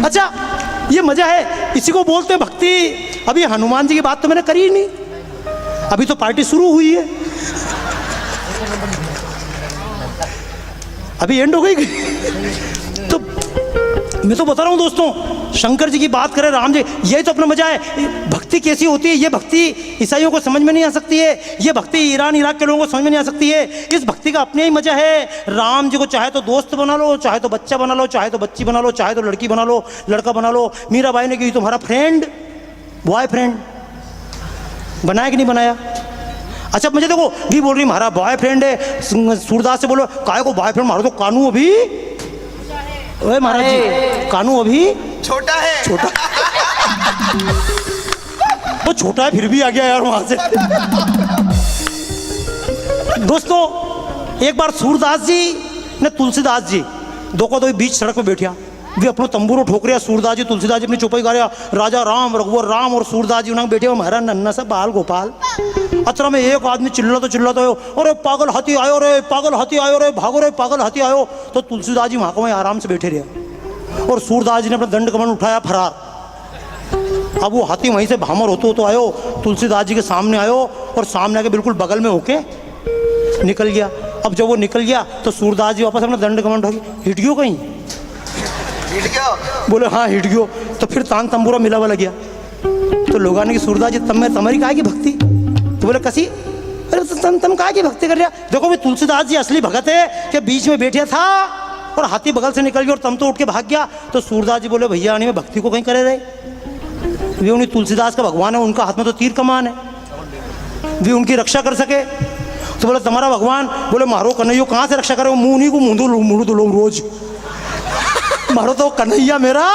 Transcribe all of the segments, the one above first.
अच्छा, ये मजा है, इसी को बोलते हैं भक्ति। अभी हनुमान जी की बात तो मैंने करी ही नहीं, अभी तो पार्टी शुरू हुई है, अभी एंड हो गई। तो मैं तो बता रहा हूँ दोस्तों, शंकर जी की बात करें, राम जी, यही तो अपना मजा है। भक्ति कैसी होती है, ये भक्ति ईसाइयों को समझ में नहीं आ सकती है, ये भक्ति ईरान इराक के लोगों को समझ में नहीं आ सकती है। इस भक्ति का अपने ही मजा है। राम जी को चाहे तो दोस्त बना लो, चाहे तो बच्चा बना लो, चाहे तो बच्ची बना लो, चाहे तो लड़की बना लो, लड़का बना लो। मीराबाई ने की तुम्हारा फ्रेंड, बॉयफ्रेंड बनाया कि नहीं बनाया? अच्छा मुझे देखो, भी बोल रही हमारा बॉयफ्रेंड है, सूरदास से बोलो काय को बॉयफ्रेंड, मारो तो कानू अभी, ओए महाराज जी, कानू अभी छोटा है, छोटा वो छोटा है फिर भी आ गया यार वहां से। दोस्तों, एक बार सूरदास जी ने तुलसीदास जी दो को दो बीच सड़क पे बैठिया, वे अपनो तंबूरो ठोक रहा। सूरदास जी तुलसीदास जी अपनी चौपाई गा रहा, राजा राम रघुवर राम, और सूरदास जी उन्हें बैठे हो महाराज नन्ना सा बाल गोपाल। अतरा में एक आदमी चिल्लाता हो, अरे पागल हाथी आयो रे, पागल हाथी आयो रे, भागो रे पागल हाथी आयो। तो तुलसीदास जी वहां को वहीं आराम से बैठे रहे, और सूरदास जी ने अपना दंड कमंड उठाया, फरार। अब वो हाथी वहीं से भामर होते हो तो आयो, तुलसीदास जी के सामने आयो, और सामने आके बिल्कुल बगल में होके निकल गया। अब जब वो निकल गया तो सूरदास जी वापस अपना दंड कमंड उठा, हिट गयो कहीं? हिट गयो? बोले हाँ हिट गयो। तो फिर तान तंबूरा मिला हुआ लग गया। तो लोग आने की सूरदास जी तब में तुम्हारी काहे की भक्ति? तो बोले कसी, अरे तम काहे की भक्ति कर रहा? देखो भाई तुलसीदास जी असली भगत है कि बीच में बैठा था और हाथी बगल से निकल गया और तम तो उठ के भाग गया। तो सूरदास जी बोले भैया आने में भक्ति को कहीं करे रहे, वे उन्हीं तुलसीदास का भगवान है, उनका हाथ में तो तीर कमान है, वे उनकी रक्षा कर सके। तो बोले तुम्हारा भगवान? बोले मारो कन्हैया कहाँ से रक्षा करे, मुँह नहीं को मुँह दो लोग रोज, मारो तो कन्हैया मेरा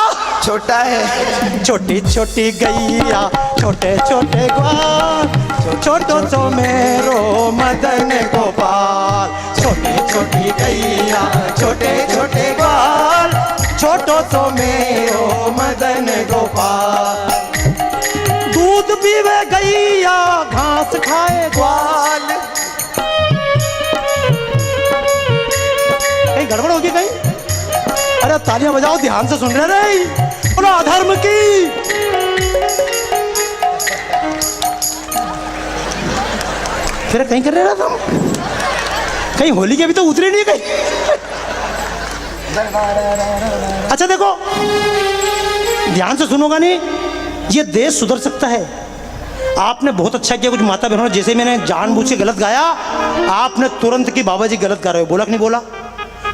छोटा है। छोटी छोटी गैया छोटे छोटे ग्वाल, छोटो तो मेरो मदन गोपाल। छोटी छोटी गैया छोटे छोटे ग्वाल, छोटो तो मेरो मदन गोपाल। दूध पीवे गैया घास खाए ग्वाल। कहीं गड़बड़ होगी कहीं? अरे तालियां बजाओ, ध्यान से सुन रहे रे, बोलो अधर्म की। फिर कहीं कर रहे ना तुम, कहीं होली के अभी तो उतरे नहीं कहीं। अच्छा देखो, ध्यान से सुनोगा नहीं, ये देश सुधर सकता है। आपने बहुत अच्छा किया, कुछ माता बहनों ने, जैसे मैंने जानबूझ के गलत गाया, आपने तुरंत की बाबा जी गलत गा रहे हो, बोला कि नहीं बोला?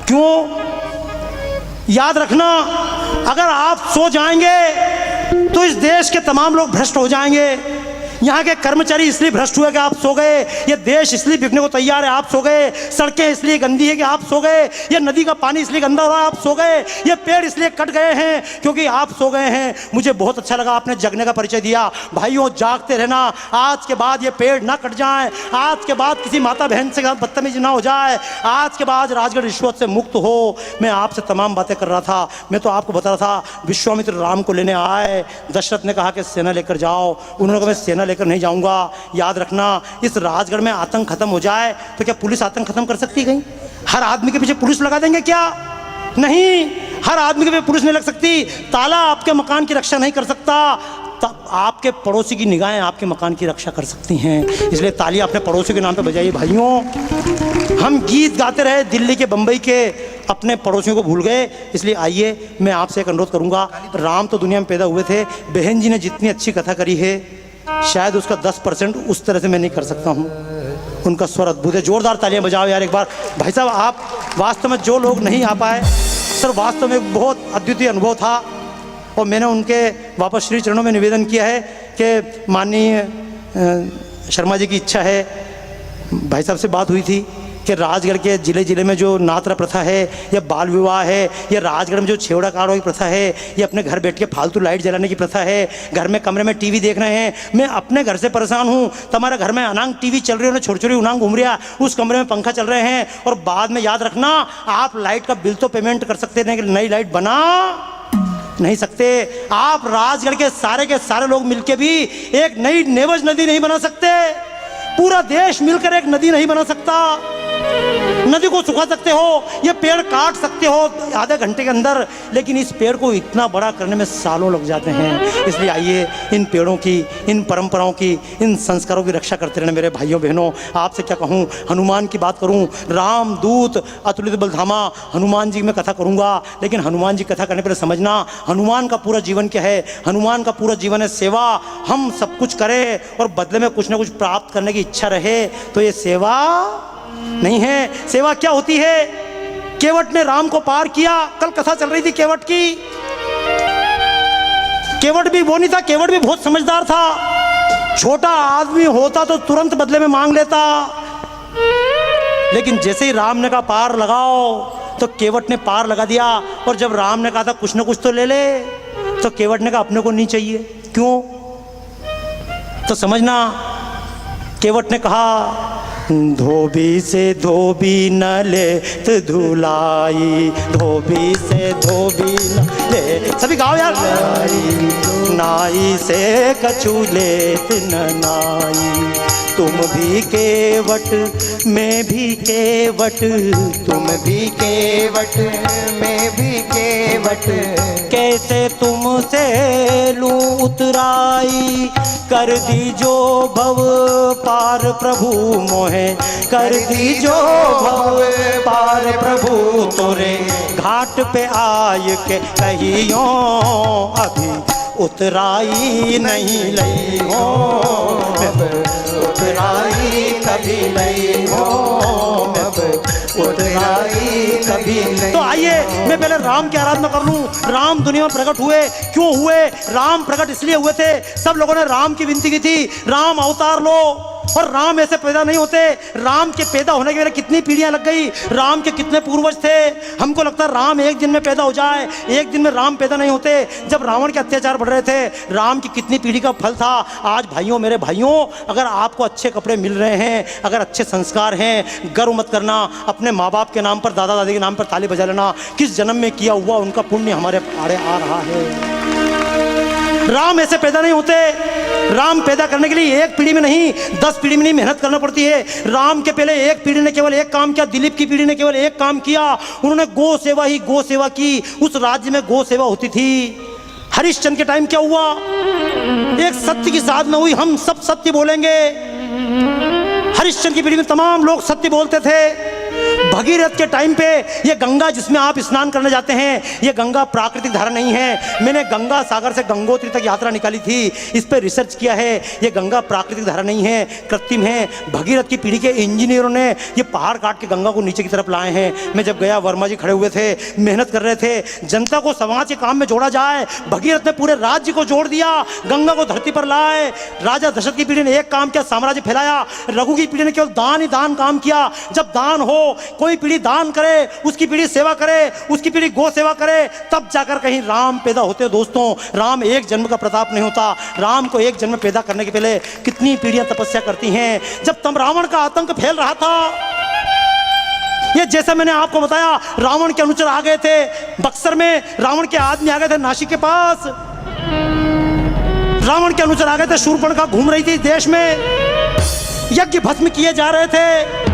क्यों? याद रखना, अगर आप सो जाएंगे तो इस देश के तमाम लोग भ्रष्ट हो जाएंगे। यहाँ के कर्मचारी इसलिए भ्रष्ट हुए कि आप सो गए, ये देश इसलिए बिकने को तैयार है, आप सो गए, सड़कें इसलिए गंदी है कि आप सो गए, ये नदी का पानी इसलिए गंदा हो रहा है, आप सो गए, ये पेड़ इसलिए कट गए हैं क्योंकि आप सो गए हैं। मुझे बहुत अच्छा लगा आपने जगने का परिचय दिया। भाइयों जागते रहना, आज के बाद ये पेड़ ना कट जाएं, आज के बाद किसी माता बहन से बदतमीजी ना हो जाए, आज के बाद राजगढ़ रिश्वत से मुक्त हो। मैं आपसे तमाम बातें कर रहा था, मैं तो आपको बता रहा था, विश्वामित्र राम को लेने आए, दशरथ ने कहा कि सेना लेकर जाओ, उन्होंने कहा मैं सेना लेकर नहीं जाऊंगा। याद रखना, इस राजगढ़ में आतंक खत्म हो जाए तो क्या पुलिस आतंक खत्म कर सकती है? कहीं हर आदमी के पीछे पुलिस लगा देंगे क्या? नहीं, हर आदमी के पीछे पुलिस नहीं लग सकती। ताला आपके मकान की रक्षा नहीं कर सकता, आपके पड़ोसी की निगाहें आपके मकान की रक्षा कर सकती हैं। इसलिए तालियां अपने पड़ोसी के नाम पे बजाइए भाइयों। हम गीत गाते रहे दिल्ली के, बंबई के, अपने पड़ोसियों को भूल गए। इसलिए आइए, मैं आपसे एक अनुरोध करूंगा, राम तो दुनिया में पैदा हुए थे, बहन जी ने जितनी अच्छी कथा करी है शायद उसका 10% उस तरह से मैं नहीं कर सकता हूँ। उनका स्वर अद्भुत है, जोरदार तालियां बजाओ यार एक बार। भाई साहब, आप वास्तव में, जो लोग नहीं आ पाए सर, वास्तव में एक बहुत अद्वितीय अनुभव था, और मैंने उनके वापस श्री चरणों में निवेदन किया है कि माननीय शर्मा जी की इच्छा है, भाई साहब से बात हुई थी कि राजगढ़ के ज़िले में जो नात्र प्रथा है, या बाल विवाह है, या राजगढ़ में जो छेवड़ा कारों की प्रथा है, या अपने घर बैठ के फालतू लाइट जलाने की प्रथा है, घर में कमरे में टीवी देख रहे हैं। मैं अपने घर से परेशान हूँ, तुम्हारे घर में अनांग टीवी चल रही है, छोटी छोटी उनांग घूम रहा, उस कमरे में पंखा चल रहे हैं, और बाद में याद रखना, आप लाइट का बिल तो पेमेंट कर सकते हैं, लेकिन नई लाइट बना नहीं सकते। आप राजगढ़ के सारे लोग मिलके भी एक नई नेवज नदी नहीं बना सकते, पूरा देश मिलकर एक नदी नहीं बना सकता। नदी को सुखा सकते हो, ये पेड़ काट सकते हो आधे घंटे के अंदर, लेकिन इस पेड़ को इतना बड़ा करने में सालों लग जाते हैं। इसलिए आइए इन पेड़ों की, इन परंपराओं की, इन संस्कारों की रक्षा करते रहना मेरे भाइयों बहनों। आपसे क्या कहूँ, हनुमान की बात करूँ, राम दूत अतुलित बलधामा, हनुमान जी में कथा करूँगा, लेकिन हनुमान जी कथा करने पर समझना हनुमान का पूरा जीवन क्या है। हनुमान का पूरा जीवन है सेवा। हम सब कुछ करें और बदले में कुछ ना कुछ प्राप्त करने की इच्छा रहे तो ये सेवा नहीं है। सेवा क्या होती है? केवट ने राम को पार किया, कल कथा चल रही थी केवट की। केवट भी वो नहीं था, केवट भी बहुत समझदार था। छोटा आदमी होता तो तुरंत बदले में मांग लेता, लेकिन जैसे ही राम ने कहा पार लगाओ तो केवट ने पार लगा दिया। और जब राम ने कहा था कुछ ना कुछ तो ले ले, तो केवट ने कहा अपने को नहीं चाहिए। क्यों? तो समझना, केवट ने कहा धोबी से धोबी न लेत धुलाई, धोबी से धोबी न ले, सभी गाओ यार, नाई से कछु लेत न नाई, तुम भी केवट मैं भी केवट, तुम भी केवट मैं भी केवट, कैसे तुमसे लूं उतराई, कर दीजो भव पार प्रभु मोहे, कर दीजो भव पार प्रभु तोरे, घाट पे आय के कहियो अभी उतराई नहीं लई हो, उतराई कभी नहीं हो, उतराई कभी नहीं। तो आइए मैं पहले राम की आराधना कर लूं। राम दुनिया में प्रकट हुए, क्यों हुए? राम प्रकट इसलिए हुए थे, सब लोगों ने राम की विनती की थी, राम अवतार लो। और राम ऐसे पैदा नहीं होते। राम के पैदा होने के लिए कितनी पीढ़ियां लग गई, राम के कितने पूर्वज थे। हमको लगता है राम एक दिन में पैदा हो जाए, एक दिन में राम पैदा नहीं होते। जब रावण के अत्याचार बढ़ रहे थे, राम की कितनी पीढ़ी का फल था। आज भाइयों, मेरे भाइयों, अगर आपको अच्छे कपड़े मिल रहे हैं, अगर अच्छे संस्कार हैं, गर्व मत करना। अपने माँ बाप के नाम पर, दादा दादी के नाम पर ताली बजा लेना। किस जन्म में किया हुआ उनका पुण्य हमारे आड़े आ रहा है। राम ऐसे पैदा नहीं होते। राम पैदा करने के लिए एक पीढ़ी में नहीं, 10 पीढ़ी में नहीं, मेहनत करना पड़ती है। राम के पहले एक पीढ़ी ने केवल एक काम किया, दिलीप की पीढ़ी ने केवल एक काम किया, उन्होंने गौ सेवा ही गौ सेवा की। उस राज्य में गौ सेवा होती थी। हरिश्चंद्र के टाइम क्या हुआ? एक सत्य की साधना हुई, हम सब सत्य बोलेंगे। हरिश्चंद्र की पीढ़ी में तमाम लोग सत्य बोलते थे। भगीरथ के टाइम पे ये गंगा जिसमें आप स्नान करने जाते हैं, ये गंगा प्राकृतिक धारा नहीं है। मैंने गंगा सागर से गंगोत्री तक यात्रा निकाली थी, इस पे रिसर्च किया है। ये गंगा प्राकृतिक धारा नहीं है, कृत्रिम है। भगीरथ की पीढ़ी के इंजीनियरों ने ये पहाड़ काट के गंगा को नीचे की तरफ लाए हैं। मैं जब गया, वर्मा जी खड़े हुए थे, मेहनत कर रहे थे, जनता को समाज के काम में जोड़ा जाए। भगीरथ ने पूरे राज्य को जोड़ दिया, गंगा को धरती पर लाए। राजा दशरथ की पीढ़ी ने एक काम किया, साम्राज्य फैलाया। रघु की पीढ़ी ने केवल दान ही दान काम किया। जब दान हो, कोई पीढ़ी दान करे, उसकी पीढ़ी सेवा करे, उसकी पीढ़ी गौ सेवा करे, तब जाकर कहीं राम पैदा होते। दोस्तों, राम एक जन्म का प्रताप नहीं होता। राम को एक जन्म पैदा करने के पहले कितनी पीढ़ियां तपस्या करती हैं। जब तब रावण का आतंक फैल रहा था, ये जैसा मैंने आपको बताया, रावण के अनुचर आ गए थे बक्सर में, रावण के आदमी आ गए थे नासिक के पास, रावण के अनुचर आ गए थे। शूर्पणखा घूम रही थी देश में, यज्ञ भस्म किए जा रहे थे।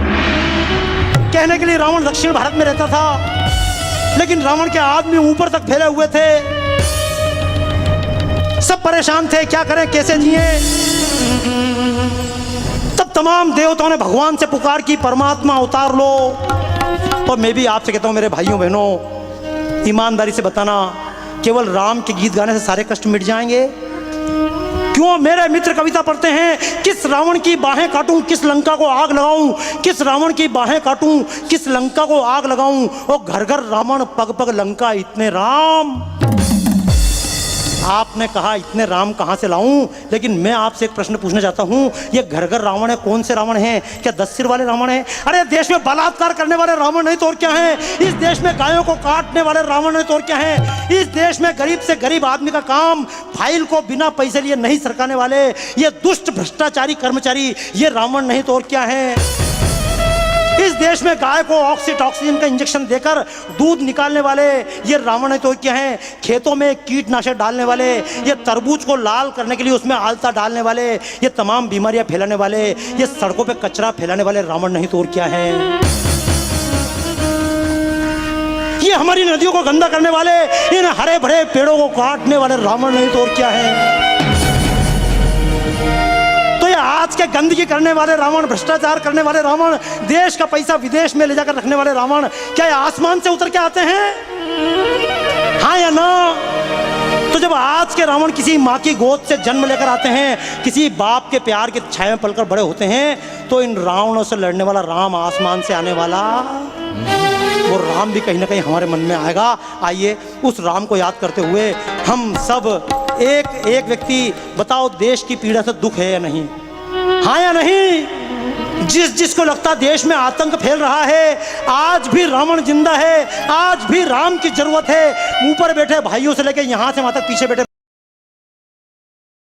कहने के लिए रावण दक्षिण भारत में रहता था, लेकिन रावण के आदमी ऊपर तक फैले हुए थे। सब परेशान थे, क्या करें, कैसे जिए। तब तमाम देवताओं ने भगवान से पुकार की, परमात्मा अवतार लो। और मैं भी आपसे कहता हूं मेरे भाइयों बहनों, ईमानदारी से बताना, केवल राम के गीत गाने से सारे कष्ट मिट जाएंगे? क्यों? मेरे मित्र कविता पढ़ते हैं, किस रावण की बाहें काटूं, किस लंका को आग लगाऊं, किस रावण की बाहें काटूं, किस लंका को आग लगाऊं। और घर घर रावण, पग पग लंका, इतने राम। आपने कहा इतने राम कहां से लाऊं, लेकिन मैं आपसे एक प्रश्न पूछना चाहता हूं, ये घर घर रावण है, कौन से रावण हैं? क्या 10 सिर वाले रावण हैं? अरे देश में बलात्कार करने वाले रावण नहीं तो और क्या हैं? इस देश में गायों को काटने वाले रावण नहीं तो और क्या हैं? इस देश में गरीब से गरीब आदमी का काम फाइल को बिना पैसे लिए नहीं सरकाने वाले ये दुष्ट भ्रष्टाचारी कर्मचारी, ये रावण नहीं तो और क्या है? इस देश में गाय को ऑक्सीटॉक्सिन का इंजेक्शन देकर दूध निकालने वाले ये रावण है तो क्या हैं? खेतों में कीटनाशक डालने वाले, ये तरबूज को लाल करने के लिए उसमें आलता डालने वाले, ये तमाम बीमारियां फैलाने वाले, ये सड़कों पे कचरा फैलाने वाले रावण नहीं तो और क्या है? ये हमारी नदियों को गंदा करने वाले, इन हरे भरे पेड़ों को काटने वाले रावण नहीं तो और क्या है? तो ये आज के गंदगी करने वाले रावण, भ्रष्टाचार करने वाले रावण, देश का पैसा विदेश में ले जाकर रखने वाले रावण, क्या ये आसमान से उतर के आते हैं? हाँ या ना? तो जब आज के रावण किसी माँ की गोद से जन्म लेकर आते हैं, किसी बाप के प्यार की छाया में पलकर बड़े होते हैं, तो इन रावणों से लड़ने वाला राम, आसमान से आने वाला वो राम भी कहीं ना कहीं हमारे मन में आएगा। आइए उस राम को याद करते हुए हम सब एक एक व्यक्ति बताओ, देश की पीड़ा से दुख है या नहीं? हाँ या नहीं? जिसको लगता देश में आतंक फैल रहा है, आज भी रावण जिंदा है, आज भी राम की जरूरत है। ऊपर बैठे भाइयों से लेकर यहाँ से वहां तक पीछे बैठे